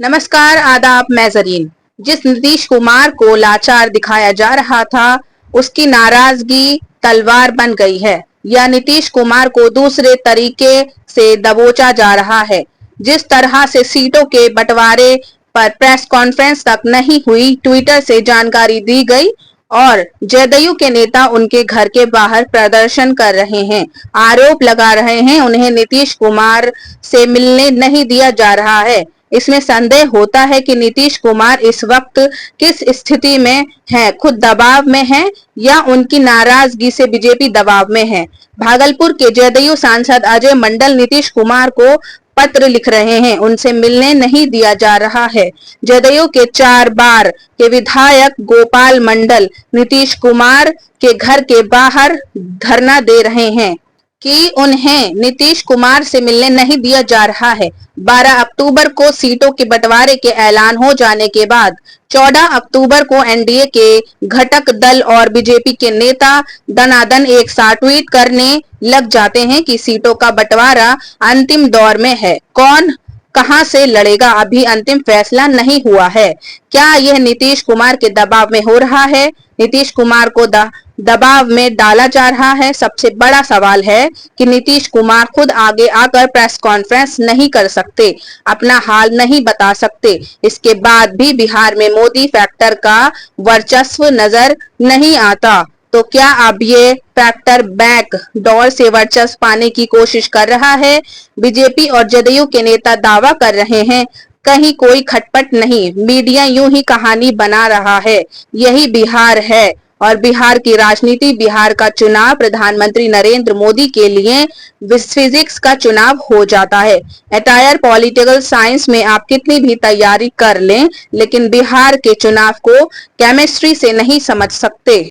नमस्कार, आदाब। मैं जरीन। जिस नीतीश कुमार को लाचार दिखाया जा रहा था, उसकी नाराजगी तलवार बन गई है। यह नीतीश कुमार को दूसरे तरीके से दबोचा जा रहा है। जिस तरह से सीटों के बंटवारे पर प्रेस कॉन्फ्रेंस तक नहीं हुई, ट्विटर से जानकारी दी गई और जदयू के नेता उनके घर के बाहर प्रदर्शन कर रहे हैं, आरोप लगा रहे हैं उन्हें नीतीश कुमार से मिलने नहीं दिया जा रहा है। इसमें संदेह होता है कि नीतीश कुमार इस वक्त किस स्थिति में है, खुद दबाव में है या उनकी नाराजगी से बीजेपी दबाव में है। भागलपुर के जदयू सांसद अजय मंडल नीतीश कुमार को पत्र लिख रहे हैं, उनसे मिलने नहीं दिया जा रहा है। जदयू के 4 बार के विधायक गोपाल मंडल नीतीश कुमार के घर के बाहर धरना दे रहे हैं कि उन्हें नीतीश कुमार से मिलने नहीं दिया जा रहा है। 12 अक्टूबर को सीटों के बंटवारे के ऐलान हो जाने के बाद 14 अक्टूबर को एनडीए के घटक दल और बीजेपी के नेता दनादन एक साथ ट्वीट करने लग जाते हैं कि सीटों का बंटवारा अंतिम दौर में है। कौन कहां से लड़ेगा, अभी अंतिम फैसला नहीं हुआ है। क्या यह नीतीश कुमार के दबाव में हो रहा है? नीतीश कुमार को दबाव में डाला जा रहा है। सबसे बड़ा सवाल है कि नीतीश कुमार खुद आगे आकर प्रेस कॉन्फ्रेंस नहीं कर सकते, अपना हाल नहीं बता सकते। इसके बाद भी बिहार में मोदी फैक्टर का वर्चस्व नजर नहीं आता। तो क्या अब ये फैक्टर बैक डोर से वर्चस्व पाने की कोशिश कर रहा है? बीजेपी और जदयू के नेता दावा कर रहे हैं कहीं कोई खटपट नहीं, मीडिया यूं ही कहानी बना रहा है। यही बिहार है और बिहार की राजनीति, बिहार का चुनाव प्रधानमंत्री नरेंद्र मोदी के लिए फिजिक्स का चुनाव हो जाता है। एंटायर पॉलिटिकल साइंस में आप कितनी भी तैयारी कर लें, लेकिन बिहार के चुनाव को केमिस्ट्री से नहीं समझ सकते।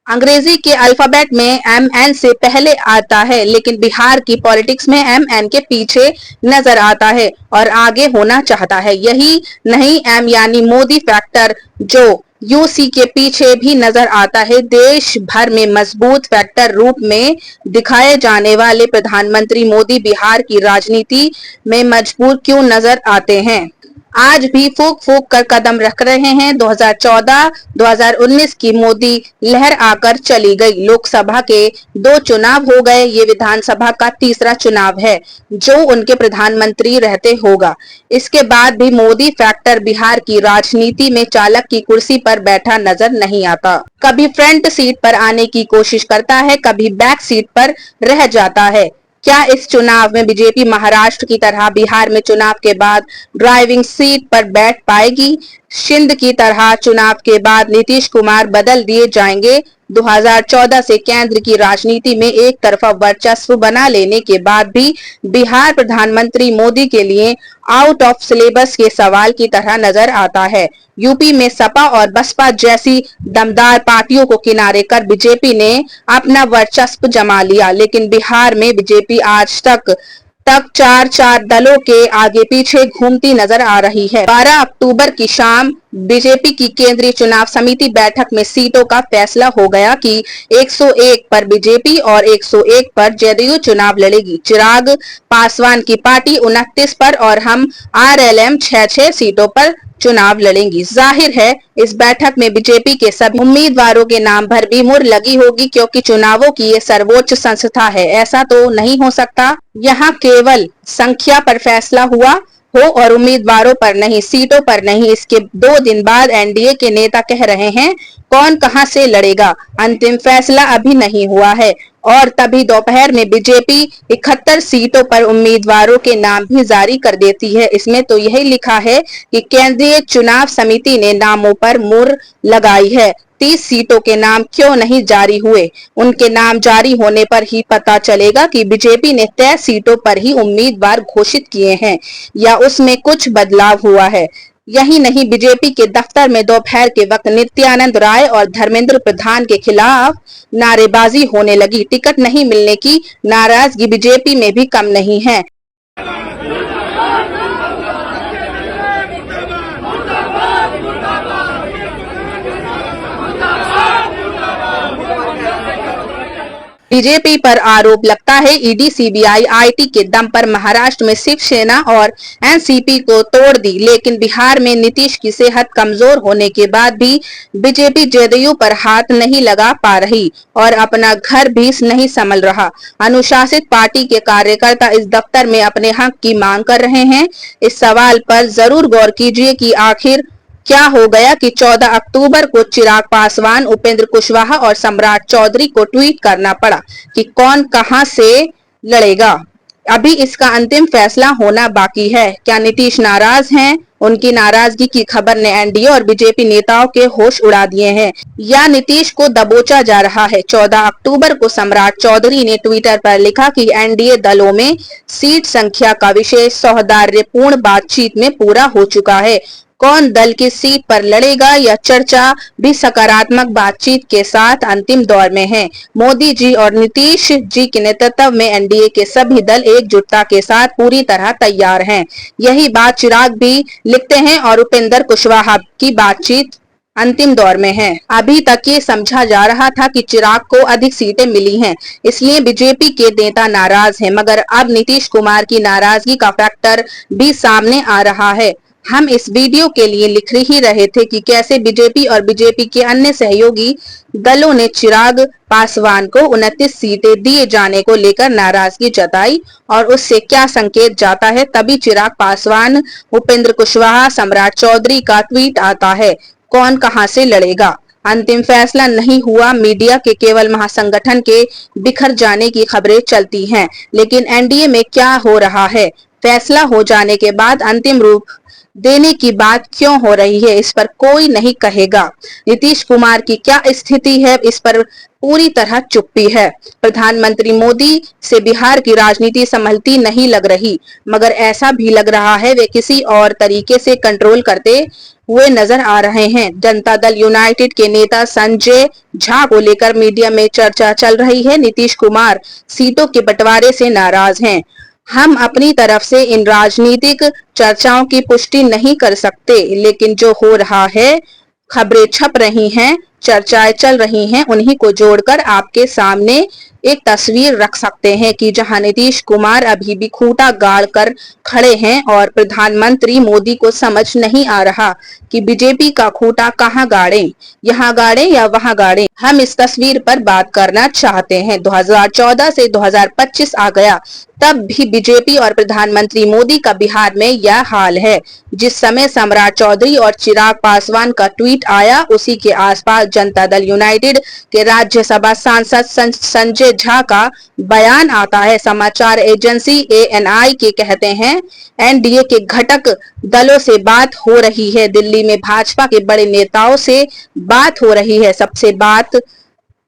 अंग्रेजी के अल्फाबेट में MN से पहले आता है, लेकिन बिहार की पॉलिटिक्स में MN के पीछे नजर आता है और आगे होना चाहता है। यही नहीं, M यानी मोदी फैक्टर जो UC के पीछे भी नजर आता है। देश भर में मजबूत फैक्टर रूप में दिखाए जाने वाले प्रधानमंत्री मोदी बिहार की राजनीति में मजबूर क्यों नजर आते हैं? आज भी फूक फूक कर कदम रख रहे हैं। 2014-2019 की मोदी लहर आकर चली गई। लोकसभा के 2 चुनाव हो गए, ये विधानसभा का तीसरा चुनाव है जो उनके प्रधानमंत्री रहते होगा। इसके बाद भी मोदी फैक्टर बिहार की राजनीति में चालक की कुर्सी पर बैठा नजर नहीं आता। कभी फ्रंट सीट पर आने की कोशिश करता है, कभी बैक सीट पर रह जाता है। क्या इस चुनाव में बीजेपी महाराष्ट्र की तरह बिहार में चुनाव के बाद ड्राइविंग सीट पर बैठ पाएगी? सिंध की तरह चुनाव के बाद नीतीश कुमार बदल दिए जाएंगे? 2014 से केंद्र की राजनीति में एक तरफा वर्चस्व बना लेने के बाद भी बिहार प्रधानमंत्री मोदी के लिए आउट ऑफ सिलेबस के सवाल की तरह नजर आता है। यूपी में सपा और बसपा जैसी दमदार पार्टियों को किनारे कर बीजेपी ने अपना वर्चस्व जमा लिया, लेकिन बिहार में बीजेपी आज तक 4 दलों के आगे पीछे घूमती नजर आ रही है। 12 अक्टूबर की शाम बीजेपी की केंद्रीय चुनाव समिति बैठक में सीटों का फैसला हो गया कि 101 पर बीजेपी और 101 पर जदयू चुनाव लड़ेगी। चिराग पासवान की पार्टी 29 पर और हम RLM 6 सीटों पर चुनाव लड़ेंगी। जाहिर है इस बैठक में बीजेपी के सभी उम्मीदवारों के नाम पर भी मुहर लगी होगी, क्योंकि चुनावों की ये सर्वोच्च संस्था है। ऐसा तो नहीं हो सकता यहाँ केवल संख्या पर फैसला हुआ हो और उम्मीदवारों पर नहीं, सीटों पर नहीं। इसके 2 दिन बाद एनडीए के नेता कह रहे हैं कौन कहां से लड़ेगा, अंतिम फैसला अभी नहीं हुआ है। और तभी दोपहर में बीजेपी 71 सीटों पर उम्मीदवारों के नाम भी जारी कर देती है। इसमें तो यही लिखा है कि केंद्रीय चुनाव समिति ने नामों पर मुहर लगाई है। 30 सीटों के नाम क्यों नहीं जारी हुए? उनके नाम जारी होने पर ही पता चलेगा कि बीजेपी ने तय सीटों पर ही उम्मीदवार घोषित किए हैं या उसमें कुछ बदलाव हुआ है। यही नहीं, बीजेपी के दफ्तर में दोपहर के वक्त नित्यानंद राय और धर्मेंद्र प्रधान के खिलाफ नारेबाजी होने लगी। टिकट नहीं मिलने की नाराजगी बीजेपी में भी कम नहीं है। बीजेपी पर आरोप लगता है ईडी सीबीआई आईटी के दम पर महाराष्ट्र में शिवसेना और एनसीपी को तोड़ दी, लेकिन बिहार में नीतीश की सेहत कमजोर होने के बाद भी बीजेपी जदयू पर हाथ नहीं लगा पा रही और अपना घर भी नहीं संभल रहा। अनुशासित पार्टी के कार्यकर्ता इस दफ्तर में अपने हक की मांग कर रहे हैं। इस सवाल पर जरूर गौर कीजिए कि आखिर क्या हो गया कि 14 अक्टूबर को चिराग पासवान, उपेंद्र कुशवाहा और सम्राट चौधरी को ट्वीट करना पड़ा कि कौन कहां से लड़ेगा। अभी इसका अंतिम फैसला होना बाकी है। क्या नीतीश नाराज हैं? उनकी नाराजगी की खबर ने एनडीए और बीजेपी नेताओं के होश उड़ा दिए हैं, या नीतीश को दबोचा जा रहा है। 14 अक्टूबर को सम्राट चौधरी ने ट्विटर पर लिखा कि एनडीए दलों में सीट संख्या का विषय सौहार्दपूर्ण बातचीत में पूरा हो चुका है। कौन दल की सीट पर लड़ेगा यह चर्चा भी सकारात्मक बातचीत के साथ अंतिम दौर में है। मोदी जी और नीतीश जी के नेतृत्व में एनडीए के सभी दल एकजुटता के साथ पूरी तरह तैयार हैं। यही बात चिराग भी लिखते हैं और उपेंद्र कुशवाहा की बातचीत अंतिम दौर में है। अभी तक ये समझा जा रहा था कि चिराग को अधिक सीटें मिली हैं, इसलिए बीजेपी के नेता नाराज हैं, मगर अब नीतीश कुमार की नाराजगी का फैक्टर भी सामने आ रहा है। हम इस वीडियो के लिए लिख ही रहे थे कि कैसे बीजेपी और बीजेपी के अन्य सहयोगी दलों ने चिराग पासवान को 29 सीटें दिए जाने को लेकर नाराजगी जताई और उससे क्या संकेत जाता है। तभी चिराग पासवान, उपेंद्र कुशवाहा, सम्राट चौधरी का ट्वीट आता है, कौन कहां से लड़ेगा। अंतिम फैसला नहीं हुआ। मीडिया के केवल महासंगठन के बिखर जाने की खबरें चलती हैं, लेकिन एनडीए में क्या हो रहा है, फैसला हो जाने के बाद अंतिम रूप देने की बात क्यों हो रही है, इस पर कोई नहीं कहेगा। नीतीश कुमार की क्या स्थिति है, इस पर पूरी तरह चुप्पी है। प्रधानमंत्री मोदी से बिहार की राजनीति संभलती नहीं लग रही, मगर ऐसा भी लग रहा है वे किसी और तरीके से कंट्रोल करते हुए नजर आ रहे हैं। जनता दल यूनाइटेड के नेता संजय झा को लेकर मीडिया में चर्चा चल रही है। नीतीश कुमार सीटों के बंटवारे से नाराज हैं। हम अपनी तरफ से इन राजनीतिक चर्चाओं की पुष्टि नहीं कर सकते, लेकिन जो हो रहा है, खबरें छप रही हैं, चर्चाएं चल रही हैं, उन्हीं को जोड़कर आपके सामने एक तस्वीर रख सकते हैं कि जहां नीतीश कुमार अभी भी खूंटा गाड़ कर खड़े हैं और प्रधानमंत्री मोदी को समझ नहीं आ रहा कि बीजेपी का खूंटा कहां गाड़ें, यहां गाड़ें या वहां गाड़ें। हम इस तस्वीर पर बात करना चाहते हैं। 2014 से 2025 आ गया, तब भी बीजेपी और प्रधानमंत्री मोदी का बिहार में यह हाल है। जिस समय सम्राट चौधरी और चिराग पासवान का ट्वीट आया, उसी के आसपास जनता दल यूनाइटेड के राज्यसभा सांसद संजय झा का बयान आता है। समाचार एजेंसी एएनआई के कहते हैं, एनडीए के घटक दलों से बात हो रही है, दिल्ली में भाजपा के बड़े नेताओं से बात हो रही है, सबसे बात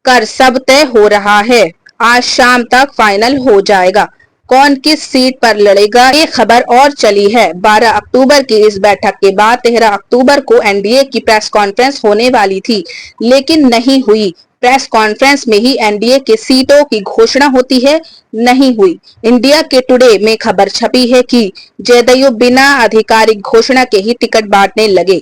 कर सब तय हो रहा है। आज शाम तक फाइनल हो जाएगा कौन किस सीट पर लड़ेगा। ये खबर और चली है। 12 अक्टूबर की इस बैठक के बाद 13 अक्टूबर को एनडीए की प्रेस कॉन्फ्रेंस होने वाली थी, लेकिन नहीं हुई। प्रेस कॉन्फ्रेंस में ही एनडीए के सीटों की घोषणा होती है, नहीं हुई। इंडिया के टुडे में खबर छपी है कि जदयू बिना आधिकारिक घोषणा के ही टिकट बांटने लगे।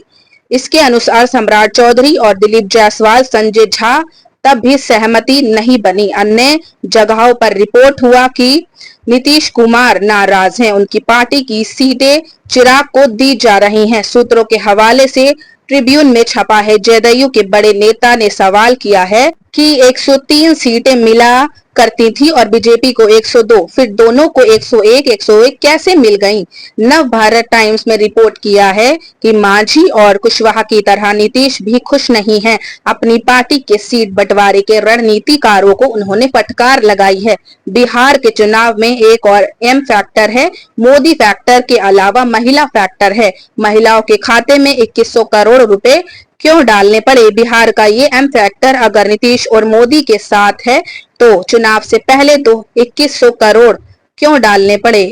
इसके अनुसार सम्राट चौधरी और दिलीप जायसवाल, संजय झा तब भी सहमति नहीं बनी। अन्य जगहों पर रिपोर्ट हुआ कि नीतीश कुमार नाराज हैं, उनकी पार्टी की सीटें चिराग को दी जा रही हैं। सूत्रों के हवाले से ट्रिब्यून में छपा है, जदयू के बड़े नेता ने सवाल किया है कि 103 सीटें मिला करती थी और बीजेपी को 102, फिर दोनों को 101 कैसे मिल गईं? नव भारत टाइम्स में रिपोर्ट किया है कि मांझी और कुशवाहा की तरह नीतीश भी खुश नहीं हैं। अपनी पार्टी के सीट बंटवारे के रणनीतिकारों को उन्होंने फटकार लगाई है। बिहार के चुनाव में एक और एम फैक्टर है, मोदी फैक्टर के अलावा महिला फैक्टर है। महिलाओं के खाते में 2100 करोड़ रुपए क्यों डालने पड़े? बिहार का ये एम फैक्टर अगर नीतीश और मोदी के साथ है तो चुनाव से पहले तो 2100 करोड़ क्यों डालने पड़े?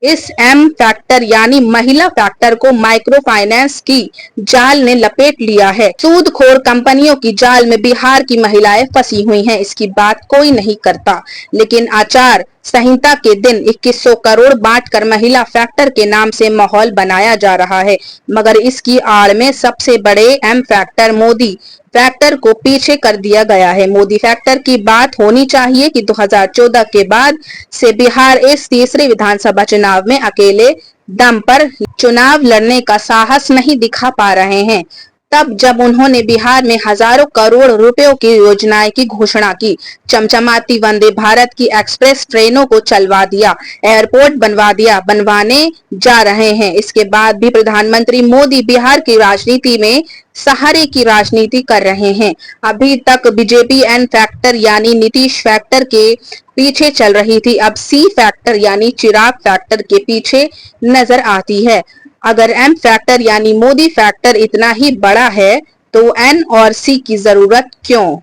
इस एम फैक्टर यानी महिला फैक्टर को माइक्रो फाइनेंस की जाल ने लपेट लिया है। सूदखोर कंपनियों की जाल में बिहार की महिलाएं फंसी हुई हैं, इसकी बात कोई नहीं करता, लेकिन आचार संहिता के दिन 2100 करोड़ बांटकर महिला फैक्टर के नाम से माहौल बनाया जा रहा है, मगर इसकी आड़ में सबसे बड़े एम फैक्टर मोदी फैक्टर को पीछे कर दिया गया है। मोदी फैक्टर की बात होनी चाहिए कि 2014 के बाद से बिहार इस तीसरे विधानसभा चुनाव में अकेले दम पर चुनाव लड़ने का साहस नहीं दिखा पा रहे हैं। तब जब उन्होंने बिहार में हजारों करोड़ रुपयों की योजनाएं की घोषणा की, चमचमाती वंदे भारत की एक्सप्रेस ट्रेनों को चलवा दिया, एयरपोर्ट बनवा दिया, बनवाने जा रहे हैं, इसके बाद भी प्रधानमंत्री मोदी बिहार की राजनीति में सहारे की राजनीति कर रहे हैं। अभी तक बीजेपी एन फैक्टर यानी नीतीश फैक्टर के पीछे चल रही थी, अब सी फैक्टर यानी चिराग फैक्टर के पीछे नजर आती है। अगर एम फैक्टर यानी मोदी फैक्टर इतना ही बड़ा है तो एन और सी की जरूरत क्यों?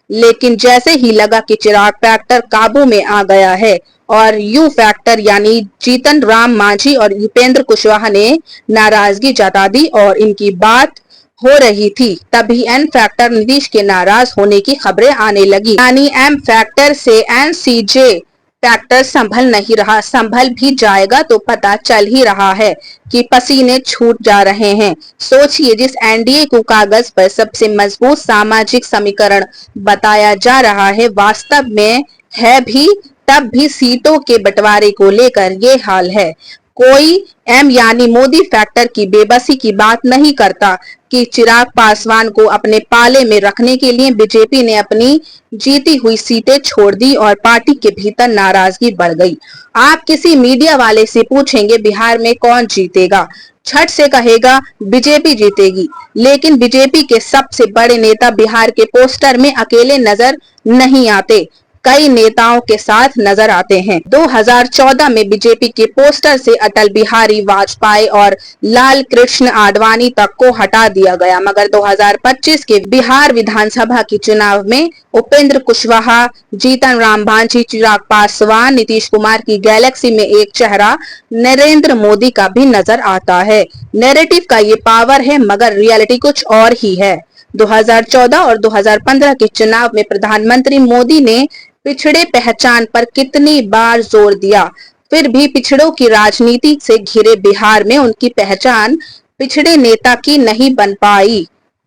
लेकिन जैसे ही लगा कि चिराग फैक्टर काबू में आ गया है और यू फैक्टर यानी जीतन राम मांझी और उपेंद्र कुशवाहा ने नाराजगी जता दी और इनकी बात हो रही थी, तभी एन फैक्टर नीतीश के नाराज होने की खबरें आने लगी। यानी एम फैक्टर से एनसीजे फैक्टर संभल नहीं रहा, संभल भी जाएगा तो पता चल ही रहा है कि पसीने छूट जा रहे हैं। सोचिए, जिस एनडीए को कागज पर सबसे मजबूत सामाजिक समीकरण बताया जा रहा है, वास्तव में है भी, तब भी सीटों के बंटवारे को लेकर ये हाल है। कोई एम यानी मोदी फैक्टर की बेबसी की बात नहीं करता कि चिराग पासवान को अपने पाले में रखने के लिए बीजेपी ने अपनी जीती हुई सीटें छोड़ दी और पार्टी के भीतर नाराजगी बढ़ गई। आप किसी मीडिया वाले से पूछेंगे बिहार में कौन जीतेगा, छठ से कहेगा बीजेपी जीतेगी, लेकिन बीजेपी के सबसे बड़े नेता बिहार के पोस्टर में अकेले नजर नहीं आते, कई नेताओं के साथ नजर आते हैं। 2014 में बीजेपी के पोस्टर से अटल बिहारी वाजपेयी और लाल कृष्ण आडवाणी तक को हटा दिया गया, मगर 2025 के बिहार विधानसभा के चुनाव में उपेंद्र कुशवाहा, जीतन राम मांझी, चिराग पासवान, नीतीश कुमार की गैलेक्सी में एक चेहरा नरेंद्र मोदी का भी नजर आता है। नैरेटिव का ये पावर है, मगर रियलिटी कुछ और ही है। 2014 और 2015 के चुनाव में प्रधानमंत्री मोदी ने पिछड़े पहचान पर कितनी बार जोर दिया, फिर भी पिछड़ों की राजनीति से घिरे बिहार में उनकी पहचान पिछड़े नेता की नहीं बन पाई।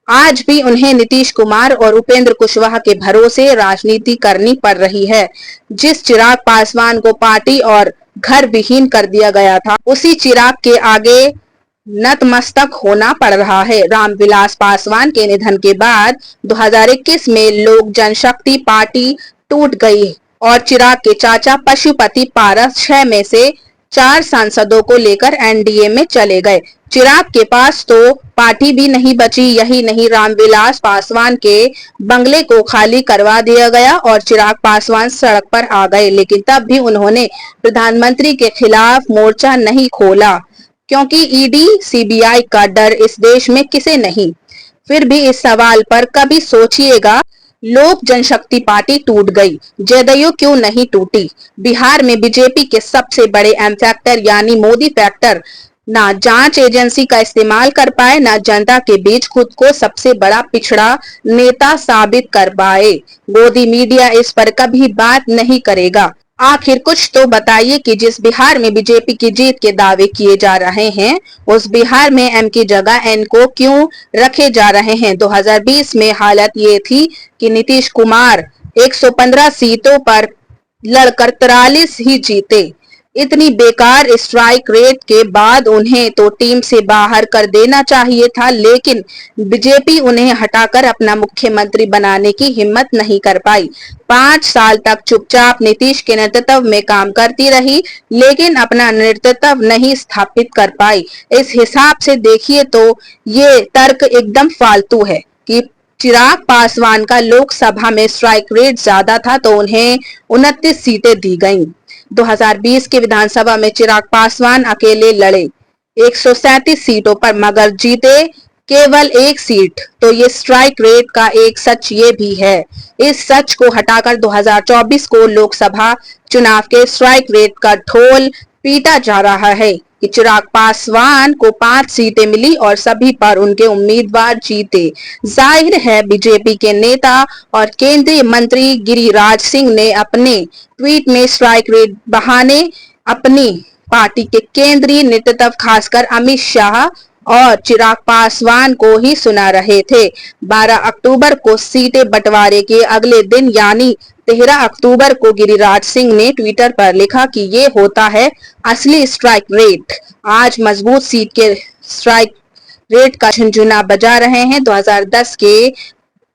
आज भी उन्हें नीतीश कुमार और उपेंद्र कुशवाहा के भरोसे राजनीति करनी पड़ रही है। जिस चिराग पासवान को पार्टी और घर विहीन कर दिया गया था, उसी चिराग के आगे नतमस्तक होना पड़ रहा है। रामविलास पासवान के निधन के बाद 2021 में लोक जनशक्ति पार्टी टूट गई और चिराग के चाचा पशुपति पारस 6 में से 4 सांसदों को लेकर एनडीए में चले गए। चिराग के पास तो पार्टी भी नहीं बची, यही नहीं, रामविलास पासवान के बंगले को खाली करवा दिया गया और चिराग पासवान सड़क पर आ गए, लेकिन तब भी उन्होंने प्रधानमंत्री के खिलाफ मोर्चा नहीं खोला, क्योंकि ईडी सीबीआई का डर इस देश में किसे नहीं। फिर भी इस सवाल पर कभी सोचिएगा, लोक जनशक्ति पार्टी टूट गई, जदयू क्यों नहीं टूटी? बिहार में बीजेपी के सबसे बड़े एम फैक्टर यानी मोदी फैक्टर ना जांच एजेंसी का इस्तेमाल कर पाए, ना जनता के बीच खुद को सबसे बड़ा पिछड़ा नेता साबित कर पाए। मोदी मीडिया इस पर कभी बात नहीं करेगा। आखिर कुछ तो बताइए कि जिस बिहार में बीजेपी की जीत के दावे किए जा रहे हैं, उस बिहार में एम की जगह एन को क्यों रखे जा रहे हैं? 2020 में हालत ये थी कि नीतीश कुमार 115 सीटों पर लड़कर 43 ही जीते। इतनी बेकार स्ट्राइक रेट के बाद उन्हें तो टीम से बाहर कर देना चाहिए था, लेकिन बीजेपी उन्हें हटाकर अपना मुख्यमंत्री बनाने की हिम्मत नहीं कर पाई। 5 साल तक चुपचाप नीतीश के नेतृत्व में काम करती रही, लेकिन अपना नेतृत्व नहीं स्थापित कर पाई। इस हिसाब से देखिए तो ये तर्क एकदम फालतू है कि चिराग पासवान का लोकसभा में स्ट्राइक रेट ज्यादा था तो उन्हें 29 सीटें दी गईं। 2020 के विधानसभा में चिराग पासवान अकेले लड़े 137 सीटों पर, मगर जीते केवल 1 सीट। तो ये स्ट्राइक रेट का एक सच ये भी है। इस सच को हटाकर 2024 को लोकसभा चुनाव के स्ट्राइक रेट का ढोल पीटा जा रहा है कि चिराग पासवान को 5 सीटें मिली और सभी पर उनके उम्मीदवार जीते। जाहिर है बीजेपी के नेता और केंद्रीय मंत्री गिरिराज सिंह ने अपने ट्वीट में स्ट्राइक रेट बढ़ाने अपनी पार्टी के केंद्रीय नेतृत्व खासकर अमित शाह और चिराग पासवान को ही सुना रहे थे। 12 अक्टूबर को सीटें बंटवारे के अगले दिन यानी 13 अक्टूबर को गिरिराज सिंह ने ट्विटर पर लिखा कि ये होता है असली स्ट्राइक रेट। आज मजबूत सीट के स्ट्राइक रेट का झुनझुना बजा रहे हैं। 2010 के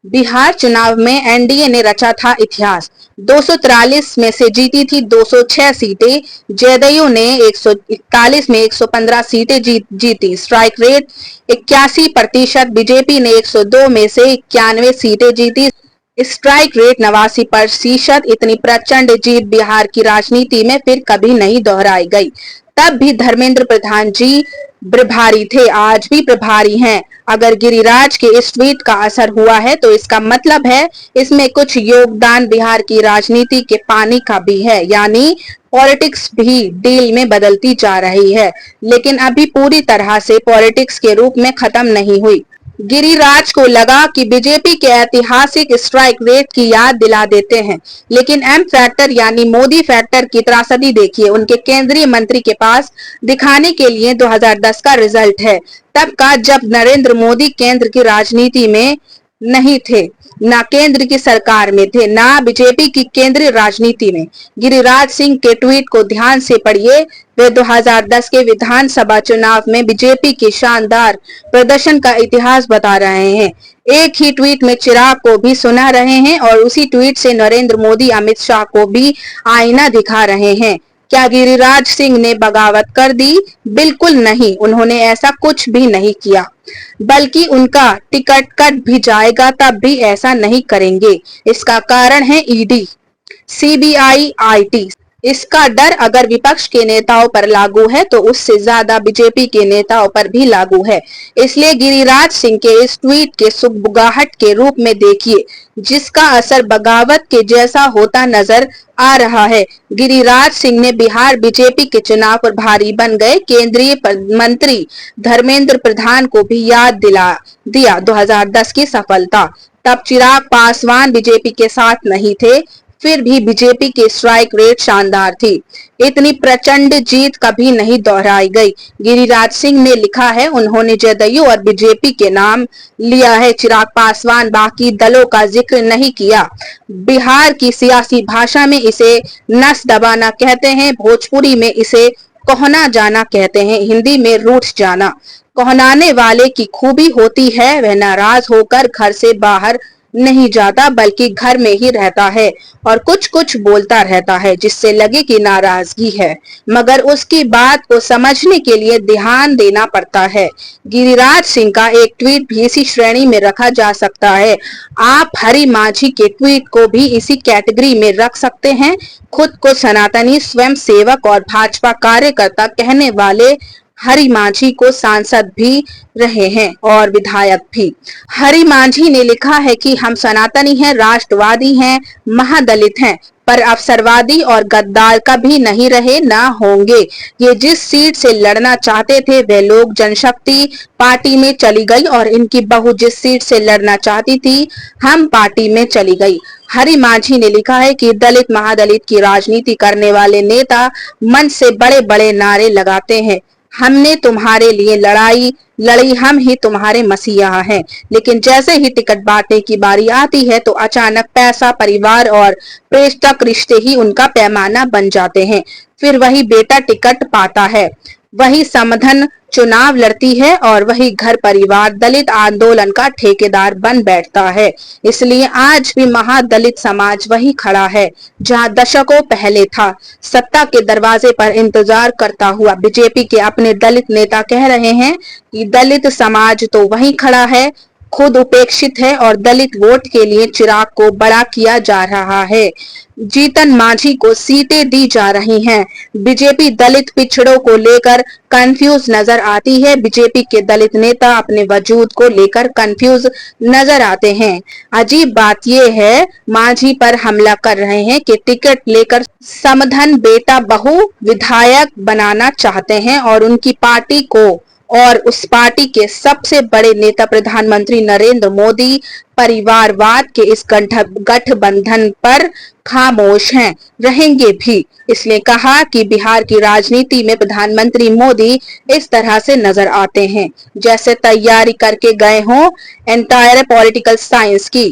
बिहार चुनाव में एनडीए ने रचा था इतिहास। 243 में से जीती थी 206 सीटें। जदयू ने 141 में 115 सीटें जीती। Strike rate 81%। बीजेपी ने 102 में से 91 सीटें जीती। Strike rate 89%। इतनी प्रचंड जीत बिहार की राजनीति में फिर कभी नहीं दोहराई गई। तब भी धर्मेंद्र प्रधान जी प्रभारी थे, आज भी प्रभारी हैं। अगर गिरिराज के इस ट्वीट का असर हुआ है तो इसका मतलब है इसमें कुछ योगदान बिहार की राजनीति के पानी का भी है, यानी पॉलिटिक्स भी डील में बदलती जा रही है, लेकिन अभी पूरी तरह से पॉलिटिक्स के रूप में खत्म नहीं हुई। गिरिराज को लगा कि बीजेपी के ऐतिहासिक स्ट्राइक रेट की याद दिला देते हैं, लेकिन एम फैक्टर यानी मोदी फैक्टर की त्रासदी देखिए। उनके केंद्रीय मंत्री के पास दिखाने के लिए 2010 का रिजल्ट है, तब का जब नरेंद्र मोदी केंद्र की राजनीति में नहीं थे, ना केंद्र की सरकार में थे, ना बीजेपी की केंद्रीय राजनीति में। गिरिराज सिंह के ट्वीट को ध्यान से पढ़िए। वे 2010 के विधानसभा चुनाव में बीजेपी के शानदार प्रदर्शन का इतिहास बता रहे हैं। एक ही ट्वीट में चिराग को भी सुना रहे हैं और उसी ट्वीट से नरेंद्र मोदी अमित शाह को भी आईना दिखा रहे हैं। क्या गिरिराज सिंह ने बगावत कर दी? बिल्कुल नहीं, उन्होंने ऐसा कुछ भी नहीं किया, बल्कि उनका टिकट कट भी जाएगा तब भी ऐसा नहीं करेंगे। इसका कारण है ईडी, सीबीआई, आईटी। इसका डर अगर विपक्ष के नेताओं पर लागू है तो उससे ज्यादा बीजेपी के नेताओं पर भी लागू है। इसलिए गिरिराज सिंह के इस ट्वीट के सुगबुगाहट के रूप में देखिए, जिसका असर बगावत के जैसा होता नजर आ रहा है। गिरिराज सिंह ने बिहार बीजेपी के चुनाव प्रभारी बन गए। केंद्रीय मंत्री धर्मेंद्र प्रधान को भी याद दिला दिया 2010 की सफलता। तब चिराग पासवान बीजेपी के साथ नहीं थे, फिर भी बीजेपी की स्ट्राइक रेट शानदार थी। इतनी प्रचंड जीत कभी नहीं दोहराई गई। गिरिराज सिंह ने लिखा है, उन्होंने जदयू और बीजेपी के नाम लिया है, चिराग पासवान बाकी दलों का जिक्र नहीं किया। बिहार की सियासी भाषा में इसे नस दबाना कहते हैं, भोजपुरी में इसे कोहना जाना कहते हैं, हिंदी में रूठ जाना। कोहनाने वाले की खूबी होती है वह नाराज होकर घर से बाहर नहीं जाता, बल्कि घर में ही रहता है और कुछ कुछ बोलता रहता है जिससे लगे कि नाराजगी है, मगर उसकी बात को समझने के लिए ध्यान देना पड़ता है। गिरिराज सिंह का एक ट्वीट भी इसी श्रेणी में रखा जा सकता है। आप हरि माझी के ट्वीट को भी इसी कैटेगरी में रख सकते हैं। खुद को सनातनी, स्वयं सेवक और भाजपा कार्यकर्ता कहने वाले हरि माझी को सांसद भी रहे हैं और विधायक भी। हरि माझी ने लिखा है कि हम सनातनी हैं, राष्ट्रवादी हैं, महादलित हैं, पर अवसरवादी और गद्दार कभी नहीं रहे, ना होंगे। ये जिस सीट से लड़ना चाहते थे वे लोग जनशक्ति पार्टी में चली गई और इनकी बहू जिस सीट से लड़ना चाहती थी हम पार्टी में चली गई। हरि माझी ने लिखा है कि दलित महादलित की राजनीति करने वाले नेता मन से बड़े बड़े नारे लगाते हैं, हमने तुम्हारे लिए लड़ी, हम ही तुम्हारे मसीहा हैं, लेकिन जैसे ही टिकट बांटने की बारी आती है तो अचानक पैसा, परिवार और प्रेषक रिश्ते ही उनका पैमाना बन जाते हैं। फिर वही बेटा टिकट पाता है, वही समधन चुनाव लड़ती है और वही घर परिवार दलित आंदोलन का ठेकेदार बन बैठता है। इसलिए आज भी महादलित समाज वही खड़ा है जहां दशकों पहले था। सत्ता के दरवाजे पर इंतजार करता हुआ बीजेपी के अपने दलित नेता कह रहे हैं कि दलित समाज तो वही खड़ा है, खुद उपेक्षित है और दलित वोट के लिए चिराग को बड़ा किया जा रहा है। जीतन मांझी को सीटें दी जा रही हैं। बीजेपी दलित पिछड़ों को लेकर कंफ्यूज नजर आती है। बीजेपी के दलित नेता अपने वजूद को लेकर कंफ्यूज नजर आते हैं। अजीब बात यह है, मांझी पर हमला कर रहे हैं कि टिकट लेकर समधन बेटा बहू विधायक बनाना चाहते हैं और उनकी पार्टी को और उस पार्टी के सबसे बड़े नेता प्रधानमंत्री नरेंद्र मोदी परिवारवाद के इस गठबंधन पर खामोश हैं, रहेंगे भी। इसलिए कहा कि बिहार की राजनीति में प्रधानमंत्री मोदी इस तरह से नजर आते हैं जैसे तैयारी करके गए हों एंटायर पॉलिटिकल साइंस की।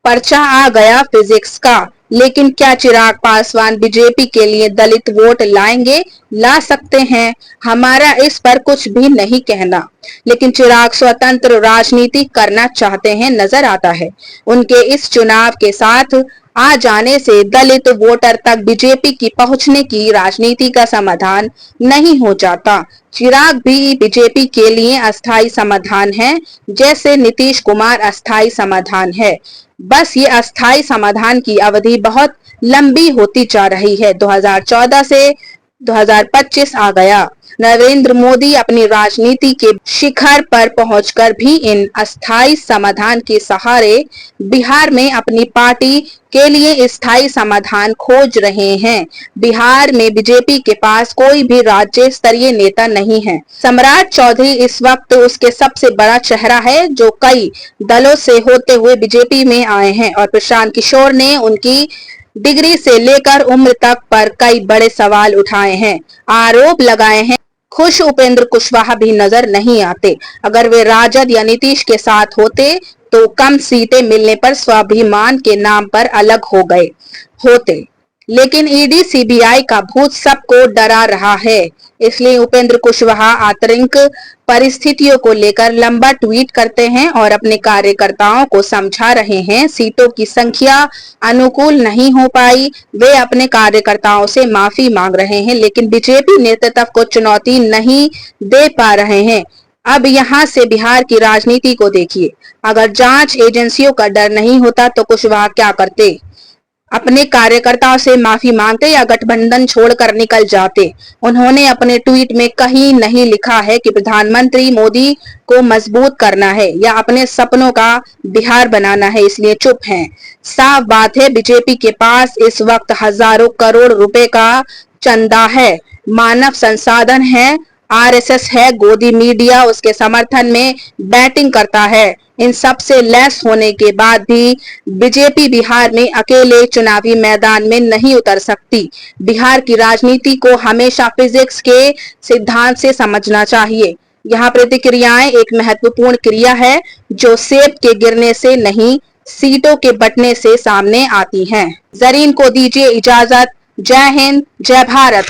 पर्चा आ गया फिजिक्स का। लेकिन क्या चिराग पासवान बीजेपी के लिए दलित वोट लाएंगे? ला सकते हैं, हमारा इस पर कुछ भी नहीं कहना। लेकिन चिराग स्वतंत्र राजनीति करना चाहते हैं नजर आता है। उनके इस चुनाव के साथ आ जाने से दलित वोटर तक बीजेपी की पहुंचने की राजनीति का समाधान नहीं हो जाता। चिराग भी बीजेपी के लिए अस्थायी समाधान है, जैसे नीतीश कुमार अस्थायी समाधान है। बस ये अस्थायी समाधान की अवधि बहुत लंबी होती जा रही है। 2014 से 2025 आ गया। नरेंद्र मोदी अपनी राजनीति के शिखर पर पहुंचकर भी इन अस्थायी समाधान के सहारे बिहार में अपनी पार्टी के लिए स्थायी समाधान खोज रहे हैं। बिहार में बीजेपी के पास कोई भी राज्य स्तरीय नेता नहीं है। सम्राट चौधरी इस वक्त उसके सबसे बड़ा चेहरा है, जो कई दलों से होते हुए बीजेपी में आए हैं और प्रशांत किशोर ने उनकी डिग्री से लेकर उम्र तक पर कई बड़े सवाल उठाए हैं, आरोप लगाए हैं। खुश उपेंद्र कुशवाहा भी नजर नहीं आते। अगर वे राजद या नीतीश के साथ होते तो कम सीटें मिलने पर स्वाभिमान के नाम पर अलग हो गए होते। लेकिन ईडी सीबीआई का भूत सबको डरा रहा है। इसलिए उपेंद्र कुशवाहा आतंरिक परिस्थितियों को लेकर लंबा ट्वीट करते हैं और अपने कार्यकर्ताओं को समझा रहे हैं सीटों की संख्या अनुकूल नहीं हो पाई। वे अपने कार्यकर्ताओं से माफी मांग रहे हैं, लेकिन बीजेपी नेतृत्व को चुनौती नहीं दे पा रहे हैं। अब यहाँ से बिहार की राजनीति को देखिए। अगर जांच एजेंसियों का डर नहीं होता तो कुशवाहा क्या करते? अपने कार्यकर्ताओं से माफी मांगते या गठबंधन छोड़कर निकल जाते। उन्होंने अपने ट्वीट में कहीं नहीं लिखा है कि प्रधानमंत्री मोदी को मजबूत करना है या अपने सपनों का बिहार बनाना है, इसलिए चुप हैं। साफ बात है, बीजेपी के पास इस वक्त हजारों करोड़ रुपए का चंदा है, मानव संसाधन है, आरएसएस है, गोदी मीडिया उसके समर्थन में बैटिंग करता है। इन सब से लैस होने के बाद भी बीजेपी बिहार में अकेले चुनावी मैदान में नहीं उतर सकती। बिहार की राजनीति को हमेशा फिजिक्स के सिद्धांत से समझना चाहिए। यहाँ प्रतिक्रियाएं एक महत्वपूर्ण क्रिया है जो सेब के गिरने से नहीं, सीटों के बंटने से सामने आती है। जरीन को दीजिए इजाजत। जय हिंद, जय भारत।